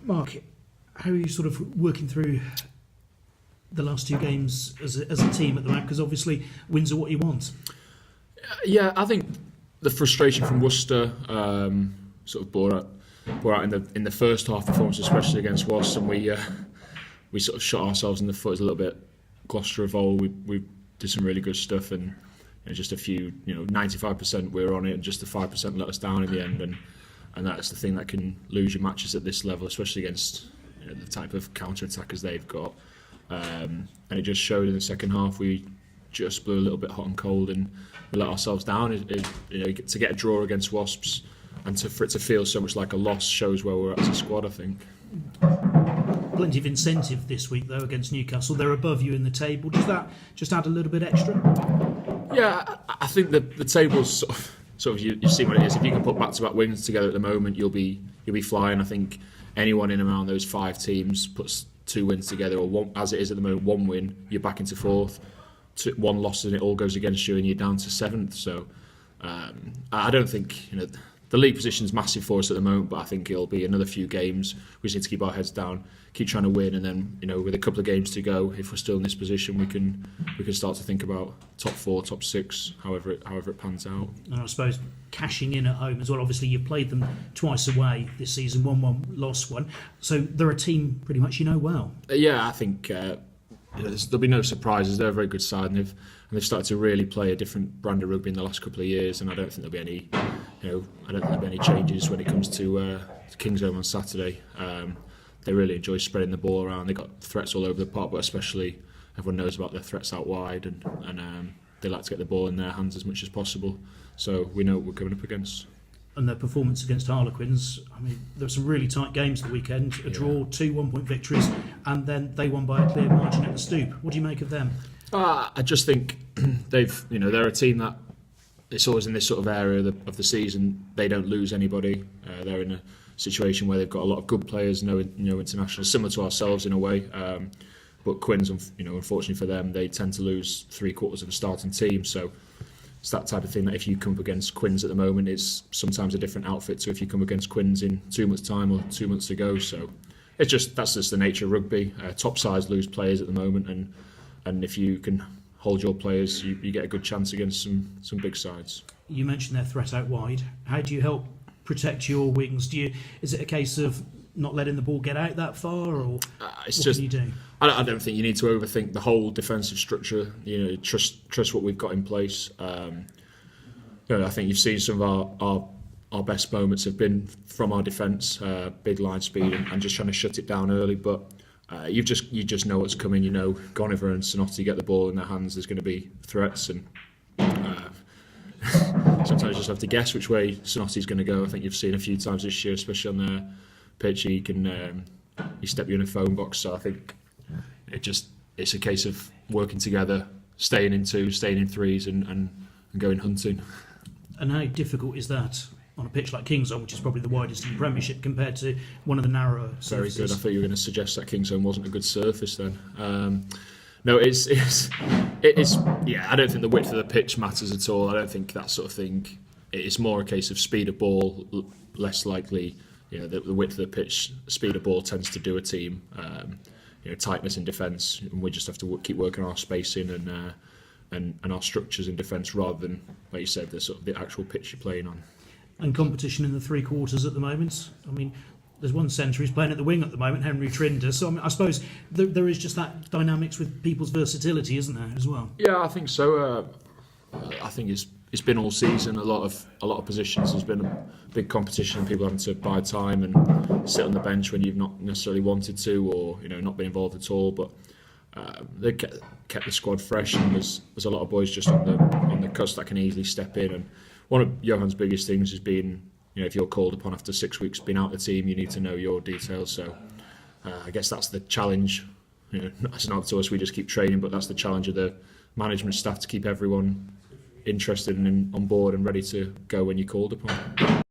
Mark, how are you sort of working through the last two games as a team at the moment? Because obviously wins are what you want. Yeah, I think the frustration from Worcester sort of bore out in the first half performance, especially against Wasps, and we sort of shot ourselves in the foot a little bit. Gloucester of old, we did some really good stuff, and just a few, 95% we were on it, and just the 5% let us down in the end, and that's the thing that can lose your matches at this level, especially against the type of counter-attackers they've got. And it just showed in the second half. We just blew a little bit hot and cold, and we let ourselves down. To get a draw against Wasps, and for it to feel so much like a loss shows where we're at as a squad, I think. Plenty of incentive this week though against Newcastle. They're above you in the table. Does that just add a little bit extra? Yeah, I think the table's sort of you've seen what it is. If you can put back-to-back wins together at the moment, you'll be flying. I think anyone in and around those 5 teams puts 2 wins together, or one, as it is at the moment, 1 win, you're back into 4th. 1 loss and it all goes against you, and you're down to 7th. So I don't think the league position is massive for us at the moment, but I think it'll be another few games. We just need to keep our heads down, keep trying to win, and then with a couple of games to go, if we're still in this position, we can start to think about top 4, top 6, however it pans out. And I suppose cashing in at home as well. Obviously, you've played them twice away this season, 1-1, lost 1. So they're a team pretty much well. Yeah, I think there'll be no surprises. They're a very good side, and they've started to really play a different brand of rugby in the last couple of years. And I don't think there'll be any, changes when it comes to Kingsholm on Saturday. They really enjoy spreading the ball around. They've got threats all over the park, but especially everyone knows about their threats out wide, and they like to get the ball in their hands as much as possible. So we know what we're coming up against. And their performance against Harlequins, there were some really tight games the weekend. A draw, 2 1-point victories, and then they won by a clear margin at the Stoop. What do you make of them? I just think they're a team that it's always in this sort of area of the season. They don't lose anybody. They're in a situation where they've got a lot of good players, no internationals, similar to ourselves in a way. But Quins, unfortunately for them, they tend to lose 3/4 of a starting team. So it's that type of thing that if you come up against Quins at the moment, it's sometimes a different outfit to if you come against Quins in 2 months' time or 2 months ago. So that's just the nature of rugby. Top sides lose players at the moment, and if you can hold your players, you get a good chance against some big sides. You mentioned their threat out wide. How do you help protect your wings? Is it a case of not letting the ball get out that far, or what can you do? I don't think you need to overthink the whole defensive structure. Trust what we've got in place. I think you've seen some of our best moments have been from our defence, big line speed, and just trying to shut it down early. But you just know what's coming. Goniver and Sonotti get the ball in their hands. There's going to be threats, and sometimes you just have to guess which way Sonotti's going to go. I think you've seen a few times this year, especially on their pitch, he can step you in a phone box. So I think it's a case of working together, staying in 2, staying in 3s, and going hunting. And how difficult is that on a pitch like Kingsholm, which is probably the widest in the Premiership, compared to one of the narrower surfaces? Very good. I thought you were going to suggest that Kingsholm wasn't a good surface then. No, it's yeah. I don't think the width of the pitch matters at all. I don't think that sort of thing. It's more a case of speed of ball, less likely. The width of the pitch, speed of ball tends to do a team. Tightness in defence, and we just have to keep working on our spacing and our structures in defence, rather than, like you said, the actual pitch you're playing on. And competition in the 3/4 at the moment. There's one centre who's playing at the wing at the moment, Henry Trinder. So I suppose there is just that dynamics with people's versatility, isn't there, as well? Yeah, I think so. I think it's been all season. A lot of positions. There's been a big competition. People having to buy time and sit on the bench when you've not necessarily wanted to, or not been involved at all. But they kept the squad fresh, and there's a lot of boys just on the cusp that can easily step in. And one of Johan's biggest things has been, if you're called upon after 6 weeks being out of the team, you need to know your details. So I guess that's the challenge. It's not up to us. We just keep training, but that's the challenge of the management staff, to keep everyone interested and on board and ready to go when you're called upon.